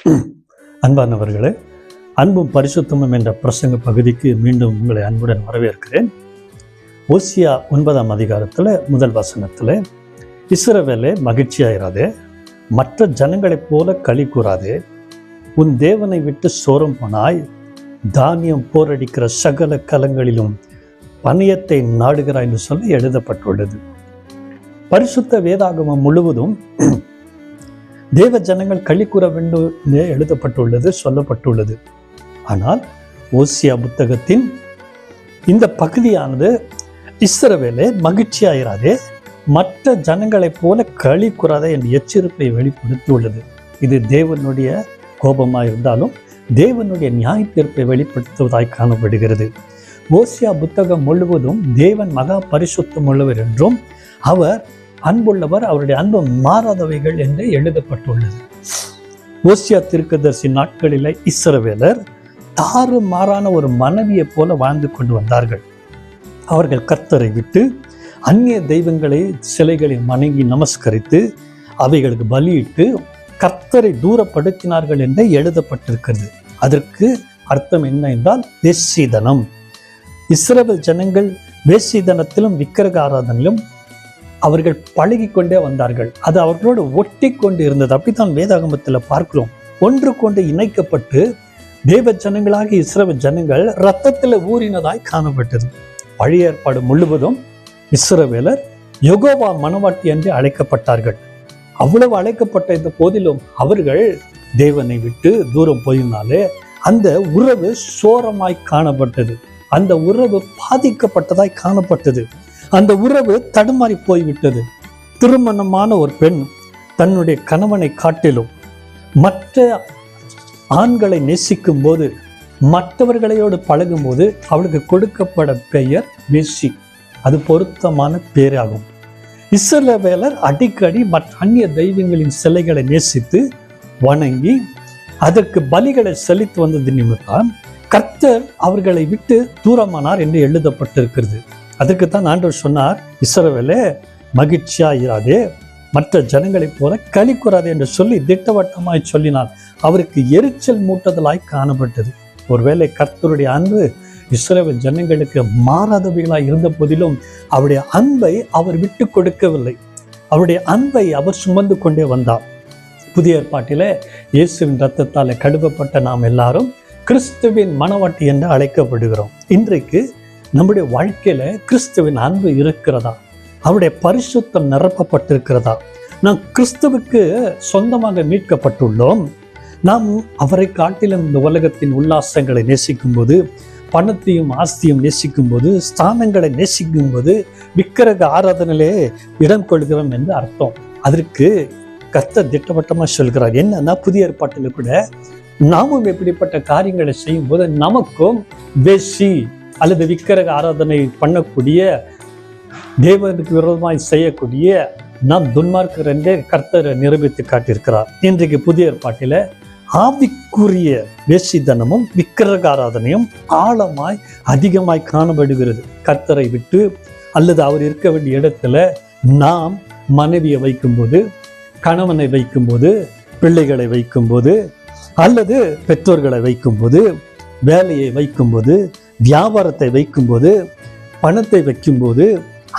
அன்பானவர்களே, அன்பும் பரிசுத்தமும் என்ற பிரசங்க பகுதிக்கு மீண்டும் உங்களை அன்புடன் வரவேற்கிறேன். ஓசியா 9ஆம் அதிகாரத்தில் முதல் வசனத்தில், இஸ்ரவேலே மகிழ்ச்சியாயிராதே, மற்ற ஜனங்களைப் போல களி கூறாதே, உன் தேவனை விட்டு சோரம் போனாய், தானியம் போரடிக்கிற சகல கலங்களிலும் பணியத்தை நாடுகிறாய் என்று சொல்லி எழுதப்பட்டுள்ளது. பரிசுத்த வேதாகமம் முழுவதும் தேவ ஜனங்கள் களி கூற வேண்டும் எழுதப்பட்டுள்ளது, சொல்லப்பட்டுள்ளது. ஆனால் ஓசியா புத்தகத்தின் இந்த பகுதியானது இஸ்ரவேலே மகிழ்ச்சியாயிராதே, மற்ற ஜனங்களைப் போல களி கூறாதே என்ற எச்சரிப்பை வெளிப்படுத்தியுள்ளது. இது தேவனுடைய கோபமாயிருந்தாலும் தேவனுடைய நியாய தீர்ப்பை வெளிப்படுத்துவதாய் காணப்படுகிறது. ஓசியா புத்தகம் முழுவதும் தேவன் மகா பரிசுத்தம் உள்ளவர் என்றும் அவர் அன்புள்ளவர், அவருடைய அன்பு மாறாதவைகள் என்று எழுதப்பட்டுள்ளது. ஓசியா தீர்க்கதரிசி நாட்களில் இஸ்ரவேலர் தாறு மாறான ஒரு மனைவியை போல வாழ்ந்து கொண்டு வந்தார்கள். அவர்கள் கர்த்தரை விட்டு அந்நிய தெய்வங்களை சிலைகளை வணங்கி நமஸ்கரித்து அவைகளுக்கு பலியிட்டு கர்த்தரை தூரப்படுத்தினார்கள் என்று எழுதப்பட்டிருக்கிறது. அதற்கு அர்த்தம் என்ன என்றால் வேசிதனம். இஸ்ரவேல் ஜனங்கள் வேசிதனத்திலும் விக்கிரக ஆராதனையிலும் அவர்கள் பழகி கொண்டே வந்தார்கள். அது அவர்களோடு ஒட்டி கொண்டு இருந்தது. அப்படித்தான் வேதாகமத்தில் பார்க்கிறோம். ஒன்று கொண்டு இணைக்கப்பட்டு தேவ ஜனங்களாக இஸ்ரவேல் ஜனங்கள் இரத்தத்தில் ஊறினதாய் காணப்பட்டது. பழைய ஏற்பாடு முழுவதும் இஸ்ரவேலர் யெகோவா மனவாட்டி என்று அழைக்கப்பட்டார்கள். அவ்வளவு அழைக்கப்பட்ட இந்த போதிலும் அவர்கள் தேவனை விட்டு தூரம் போயினாலே அந்த உறவு சோரமாய் காணப்பட்டது. அந்த உறவு பாதிக்கப்பட்டதாய் காணப்பட்டது. அந்த உறவு தடுமாறி போய்விட்டது. திருமணமான ஒரு பெண் தன்னுடைய கணவனை காட்டிலும் மற்ற ஆண்களை நேசிக்கும் போது, மற்றவர்களையோடு பழகும் போது அவளுக்கு கொடுக்கப்பட பெயர் வேசி. அது பொருத்தமான பேராகும். இஸ்ரவேலர் அடிக்கடி மற்ற அந்நிய தெய்வங்களின் சிலைகளை நேசித்து வணங்கி அதற்கு பலிகளை செலுத்தி வந்தது நிமித்தம் கர்த்தர் அவர்களை விட்டு தூரமானார் என்று எழுதப்பட்டிருக்கிறது. அதற்குத்தான் ஆண்டவர் சொன்னார், இஸ்ரவேலே மகிழ்ச்சியாயிராதே, மற்ற ஜனங்களைப் போல களி கூறாதே என்று சொல்லி திட்டவட்டமாய் சொல்லினார். அவருக்கு எரிச்சல் மூட்டுதலாய் காணப்பட்டது. ஒருவேளை கர்த்தருடைய அன்பு இஸ்ரவேல் ஜனங்களுக்கு மாறாதவைகளாய் இருந்த போதிலும் அவருடைய அன்பை அவர் விட்டு கொடுக்கவில்லை. அவருடைய அன்பை அவர் சுமந்து கொண்டே வந்தார். புதிய ஏற்பாட்டிலே இயேசுவின் இரத்தத்தால் கழுவப்பட்ட நாம் எல்லாரும் கிறிஸ்துவின் மனவாட்டி என்று அழைக்கப்படுகிறோம். இன்றைக்கு நம்முடைய வாழ்க்கையில கிறிஸ்துவின் அன்பு இருக்கிறதா? அவருடைய பரிசுத்தம் நிரப்பப்பட்டிருக்கிறதா? நாம் கிறிஸ்துவுக்கு சொந்தமாக மீட்கப்பட்டுள்ளோம். நாம் அவரை காட்டிலும் இந்த உலகத்தின் உல்லாசங்களை நேசிக்கும் போது, பணத்தையும் ஆஸ்தியும் நேசிக்கும் போது, ஸ்தானங்களை நேசிக்கும் போது விக்கிரக ஆராதனையிலே இடம் கொள்கிறோம் என்று அர்த்தம். அதற்கு கர்த்தர் திட்டவட்டமாக சொல்கிறார். என்னன்னா, புதிய ஏற்பாட்டில் கூட நாமும் எப்படிப்பட்ட காரியங்களை செய்யும் போது நமக்கும் வேசி அல்லது விக்கிரக ஆராதனை பண்ணக்கூடிய, தேவனுக்கு விரோதமாய் செய்யக்கூடிய நாம் துன்மார்க்கர் என்றே கர்த்தரை நிரூபித்து காட்டியிருக்கிறார். இன்றைக்கு புதிய ஏற்பாட்டில் ஆவிக்குரிய வேசித்தனமும் விக்கிரக ஆராதனையும் ஆழமாய் அதிகமாய் காணப்படுகிறது. கர்த்தரை விட்டு அல்லது அவர் இருக்க வேண்டிய இடத்துல நாம் மனைவியை வைக்கும்போது, கணவனை வைக்கும்போது, பிள்ளைகளை வைக்கும்போது, அல்லது பெற்றோர்களை வைக்கும்போது, வேலையை வைக்கும்போது, வியாபாரத்தை வைக்கும்போது, பணத்தை வைக்கும்போது,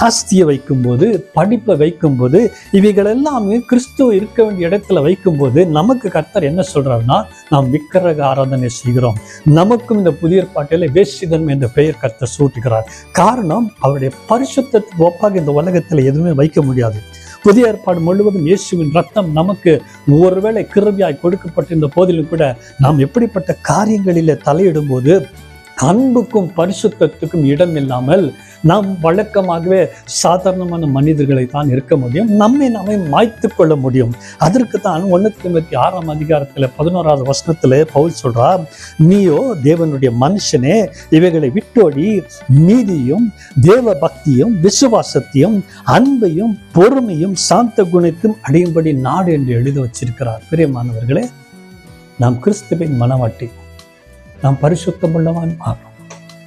ஆஸ்தியை வைக்கும்போது, படிப்பை வைக்கும்போது, இவைகள் எல்லாமே கிறிஸ்துவ இருக்க வேண்டிய இடத்துல வைக்கும்போது நமக்கு கர்த்தர் என்ன சொல்றாருன்னா, நாம் விக்கிரக ஆராதனை செய்கிறோம். நமக்கும் இந்த புதிய ஏற்பாட்டில் வேசிதனம் என்ற பெயர் கர்த்தர் சூட்டுகிறார். காரணம், அவருடைய பரிசுத்தத்துக்கு ஒப்பாக இந்த உலகத்தில் எதுவுமே வைக்க முடியாது. புதிய ஏற்பாடு முழுவதும் இயேசுவின் ரத்தம் நமக்கு ஒருவேளை கிருபையாய் கொடுக்கப்பட்டிருந்த போதிலும் கூட நாம் எப்படிப்பட்ட காரியங்களிலே தலையிடும் போது அன்புக்கும் பரிசுத்தத்துக்கும் இடம் இல்லாமல் நாம் வழக்கமாகவே சாதாரணமான மனிதர்களை தான் இருக்க முடியும். நம்மை நாமே மாய்த்து கொள்ள முடியும். அதற்கு தான் 1 தீமோத்தேயு 6ஆம் அதிகாரத்தில் 11ஆவது வசனத்தில் பவுல் சொல்றார், நீயோ தேவனுடைய மனுஷனே, இவைகளை விட்டோடி நீதியும் தேவ பக்தியும் விசுவாசத்தையும் அன்பையும் பொறுமையும் சாந்த குணத்தையும் அடையும்படி நாடு என்று எழுதி வச்சிருக்கிறார். பிரியமானவர்களே, நாம் கிறிஸ்துவின் மனவாட்டி, நாம் பரிசுத்தமுள்ளவன் ஆகும்.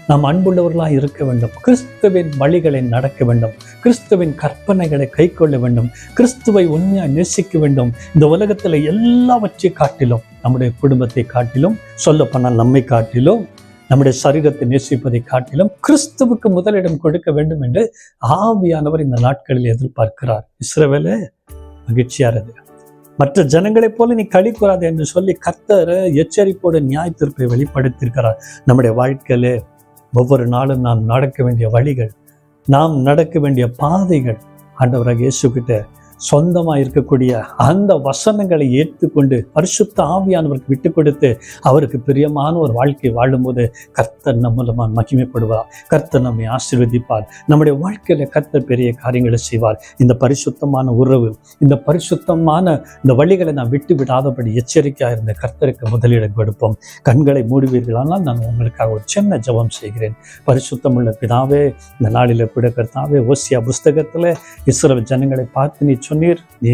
நாம் அன்புள்ளவர்களாக இருக்க வேண்டும். கிறிஸ்துவின் வழிகளை நடக்க வேண்டும். கிறிஸ்துவின் கற்பனைகளை கைக்கொள்ள வேண்டும். கிறிஸ்துவை உண்மையாக நேசிக்க வேண்டும். இந்த உலகத்தில் எல்லாவற்றை காட்டிலும் நம்முடைய குடும்பத்தை காட்டிலும், சொல்லப்போனால் நம்மை காட்டிலும், நம்முடைய சரீரத்தை நேசிப்பதை காட்டிலும் கிறிஸ்துவுக்கு முதலிடம் கொடுக்க வேண்டும் என்று ஆவியானவர் இந்த நாட்களில் எதிர்பார்க்கிறார். இஸ்ரவேலே மகிழ்ச்சியா இருக்கு, மற்ற ஜனங்களைப் போல நீ களி கூறாது என்று சொல்லி கர்த்தர் எச்சரிப்போடு நியாய தீர்ப்பை வெளிப்படுத்தியிருக்கிறார். நம்முடைய வாழ்க்கையிலே ஒவ்வொரு நாளும் நாம் நடக்க வேண்டிய வழிகள், நாம் நடக்க வேண்டிய பாதைகள் ஆண்டவராக இயேசுகிட்ட சொந்தமாக இருக்கக்கூடிய அந்த வசனங்களை ஏற்றுக்கொண்டு பரிசுத்த ஆவியானவருக்கு விட்டு கொடுத்து அவருக்கு பிரியமான ஒரு வாழ்க்கை வாழும்போது கர்த்தர் நம் மூலமாக மகிமைப்படுவார். கர்த்தர் நம்மை ஆசீர்வதிப்பார். நம்முடைய வாழ்க்கையில கர்த்தர் பெரிய காரியங்களை செய்வார். இந்த பரிசுத்தமான உறவு, இந்த பரிசுத்தமான இந்த வழிகளை நான் விட்டு விடாதபடி எச்சரிக்கையாக இருந்த கர்த்தருக்கு முதலிடம் கொடுப்போம். கண்களை மூடுவீர்களானால் நான் உங்களுக்காக ஒரு சின்ன ஜெபம் செய்கிறேன். பரிசுத்தமுள்ள பிதாவே, இந்த நாளில் கூட கர்த்தாவே, ஓசியா புஸ்தகத்தில் இஸ்ரவேல் ஜனங்களை பார்த்து நீ சொன்னீர், நீ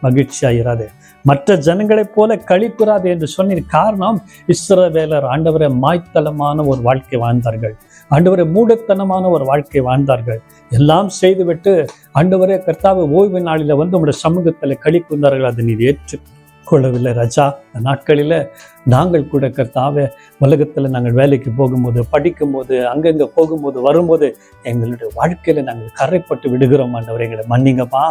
மகிழ்ச்சியாயிராதே, மற்ற ஜனங்களைப் போல களி கூறாதே என்று சொன்னீர். காரணம், இஸ்ரவேலர் ஆண்டவரை மாய்த்தலமான ஒரு வாழ்க்கை வாழ்ந்தார்கள், ஆண்டவரை மூடத்தனமான ஒரு வாழ்க்கை வாழ்ந்தார்கள். எல்லாம் செய்துவிட்டு ஆண்டவரே கர்த்தாவை ஓய்வு நாளில் வந்து உங்களுடைய சமூகத்தில் களி கூர்ந்தார்கள். அதை நீர் ஏற்றுக்கொள்ளவில்லை ராஜா. இந்த நாட்களில் நாங்கள் கூட கர்த்தாவே உலகத்தில் நாங்கள் வேலைக்கு போகும்போது, படிக்கும்போது, அங்கங்கே போகும்போது, வரும்போது எங்களுடைய வாழ்க்கையில் நாங்கள் கரைப்பட்டு விடுகிறோம். ஆண்டவரே எங்களை மன்னிங்கப்பா.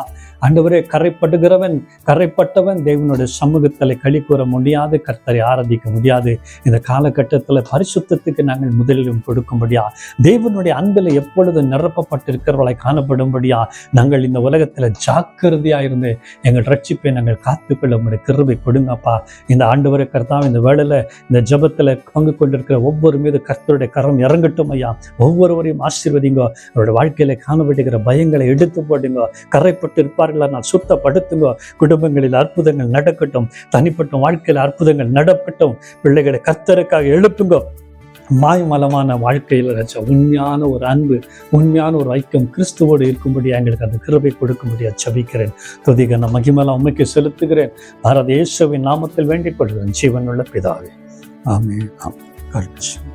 ஆண்டவரே கரைப்பட்டவன் தேவனுடைய சமூகத்தில் களி கூற முடியாது, கர்த்தரை ஆராதிக்க முடியாது. இந்த காலகட்டத்தில் பரிசுத்தத்துக்கு நாங்கள் முதலிடம் கொடுக்கும்படியா, தேவனுடைய அன்பில் எப்பொழுது நிரப்பப்பட்டிருக்கிறவர்களை காணப்படும்படியா நாங்கள் இந்த உலகத்தில் ஜாக்கிரதையாக இருந்து எங்கள் ரட்சிப்பை நாங்கள் காத்துக்கொள்ள முடிய கிருபை கொடுங்கப்பா. இந்த ஆண்டவரை கர்த்தாவே இந்த வேளையில் இந்த ஜெபத்தில் பங்கு கொண்டிருக்கிற ஒவ்வொரு மீது கர்த்தருடைய கரம் இறங்கட்டும் ஐயா. ஒவ்வொருவரையும் ஆசீர்வதிங்க. அவருடைய வாழ்க்கையில காணப்படுகிற பயங்களை எடுத்து போடுங்க. கரைப்பட்டு இருப்பார்களா நான் சுத்தப்படுத்துங்க. குடும்பங்களில் அற்புதங்கள் நடக்கட்டும், தனிப்பட்ட வாழ்க்கையில் அற்புதங்கள் நடக்கட்டும். பிள்ளைகளை கர்த்தருக்காக எழுப்புங்க. மாய்மலமான வாழ்க்கையில் உண்மையான ஒரு அன்பு, உண்மையான ஒரு ஐக்கியம் கிறிஸ்துவோடு இருக்கும்படியா எங்களுக்கு அந்த கிருபை கொடுக்கும்படியா ஜெபிக்கிறேன். துதிகன மகிமையெல்லாம் உம்மைக்கு செலுத்துகிறேன். பாரத இயேசுவின் நாமத்தில் வேண்டிக் கொள்கிறேன், ஜீவனுள்ள பிதாவே. ஆமென். ஆமென்.